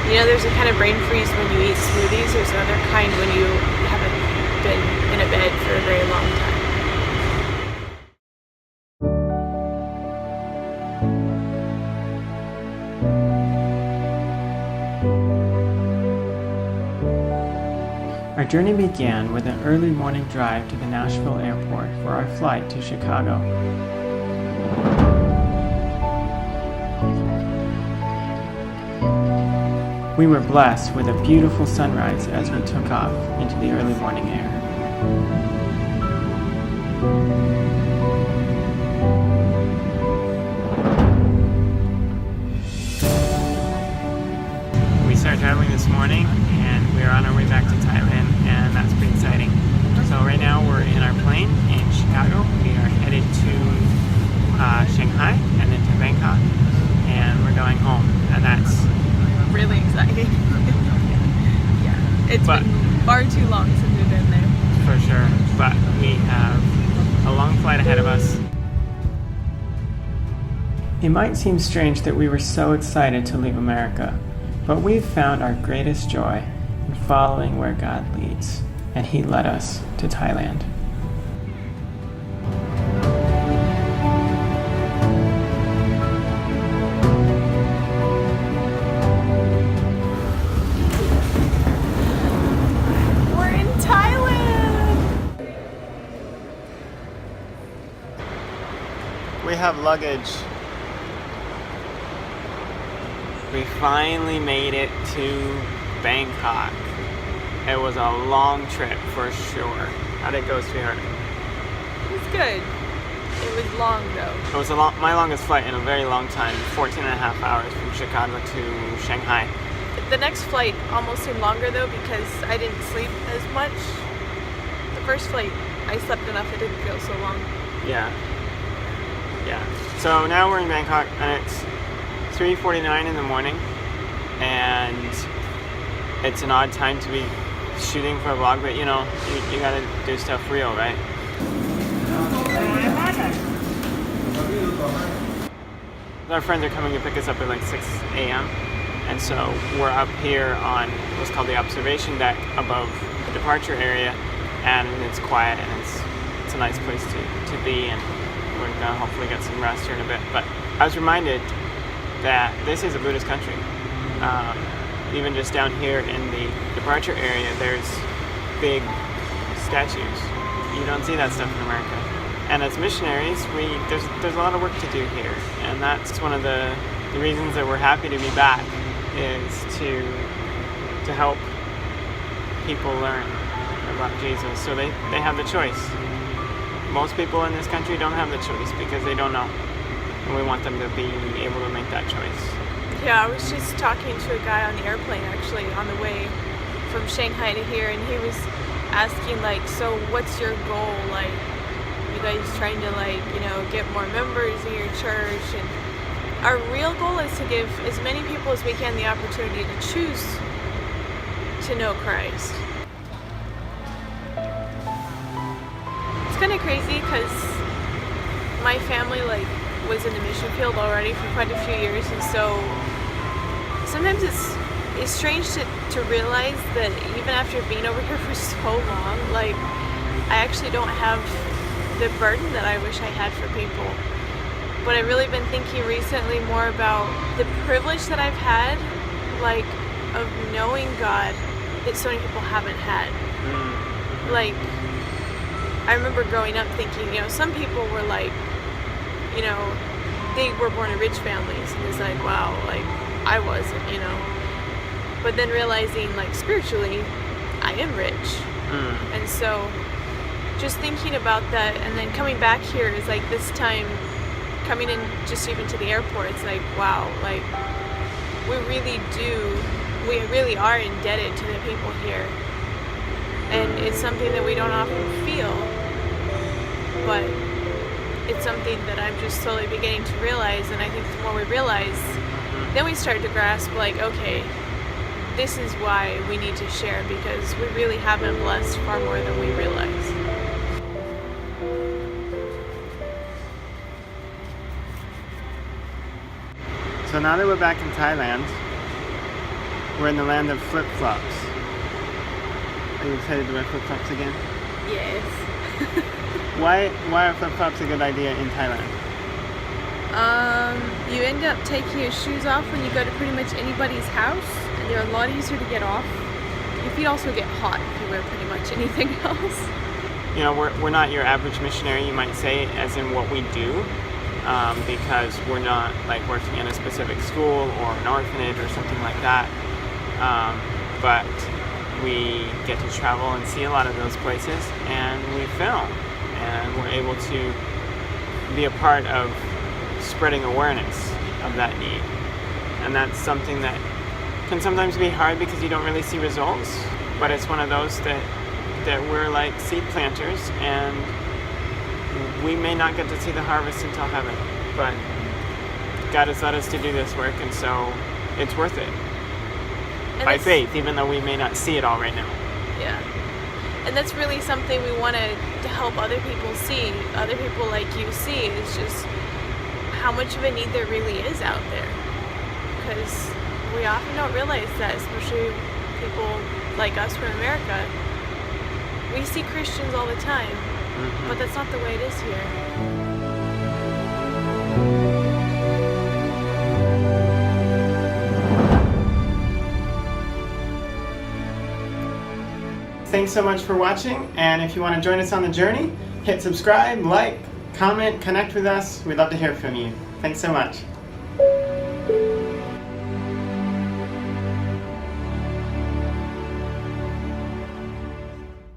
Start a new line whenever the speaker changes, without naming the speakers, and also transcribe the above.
You know, there's a kind of brain freeze when you eat smoothies. There's another kind when you haven't been in a bed for a very long time.
Our journey began with an early morning drive to the Nashville airport for our flight to Chicago. We were blessed with a beautiful sunrise as we took off into the early morning air. We started traveling this morning and we are on our way back to Thailand, and that's pretty exciting. So right now we're in our plane in Chicago. We are headed to Shanghai and then to Bangkok, and we're going home, and that's
really exciting. Yeah, it's been far too long since we've been there.
For sure, but we have a long flight ahead of us. It might seem strange that we were so excited to leave America, but we've found our greatest joy in following where God leads, and He led us to Thailand. We have luggage. We finally made it to Bangkok. It was a long trip for sure. How'd it go, sweetheart?
It was good. It was long though.
It was my longest flight in a very long time, 14 and a half hours from Chicago to Shanghai.
The next flight almost seemed longer though because I didn't sleep as much. The first flight, I slept enough it didn't feel so long.
Yeah. So now we're in Bangkok and it's 3:49 in the morning, and it's an odd time to be shooting for a vlog, but you know, you gotta do stuff real, right? Our friends are coming to pick us up at like 6 a.m. and so we're up here on what's called the observation deck above the departure area, and it's quiet and it's a nice place to be, and we're gonna hopefully get some rest here in a bit. But I was reminded that this is a Buddhist country. Even just down here in the departure area, there's big statues. You don't see that stuff in America. And as missionaries, there's a lot of work to do here, and that's one of the reasons that we're happy to be back, is to help people learn about Jesus, so they have the choice. Most people in this country don't have the choice because they don't know, and we want them to be able to make that choice.
Yeah, I was just talking to a guy on the airplane actually on the way from Shanghai to here, and he was asking like, so what's your goal? Like, you guys trying to like, you know, get more members in your church? And our real goal is to give as many people as we can the opportunity to choose to know Christ. It's kind of crazy because my family like was in the mission field already for quite a few years, and so sometimes it's strange to realize that even after being over here for so long, like I actually don't have the burden that I wish I had for people. But I've really been thinking recently more about the privilege that I've had, like of knowing God that so many people haven't had. Like I remember growing up thinking, you know, some people were like, you know, they were born in rich families, and it's like, wow, like I wasn't, you know. But then realizing, like, spiritually, I am rich. And so just thinking about that, and then coming back here is like this time coming in just even to the airport, it's like, wow, like we really are indebted to the people here. And it's something that we don't often feel, but it's something that I'm just slowly beginning to realize. And I think the more we realize, then we start to grasp, like, okay, this is why we need to share, because we really have been blessed far more than we realize.
So now that we're back in Thailand, We're in the land of flip-flops. Are you excited to wear flip-flops again?
Yes.
Why are flip-flops a good idea in Thailand?
You end up taking your shoes off when you go to pretty much anybody's house, and they're a lot easier to get off. Your feet also get hot if you wear pretty much anything else.
You know, we're not your average missionary, you might say, as in what we do, because we're not like working in a specific school or an orphanage or something like that. But we get to travel and see a lot of those places, and we film, and we're able to be a part of spreading awareness of that need. And that's something that can sometimes be hard because you don't really see results, but it's one of those that we're like seed planters, and we may not get to see the harvest until heaven, but God has led us to do this work, and so it's worth it.
And
By faith, even though we may not see it all right now.
Yeah. And that's really something we wanted to help other people see, other people like you see, is just how much of a need there really is out there. Because we often don't realize that, especially people like us from America. We see Christians all the time, but that's not the way it is here.
Thanks so much for watching, and if you want to join us on the journey, hit subscribe, like, comment, connect with us. We'd love to hear from you. Thanks so much.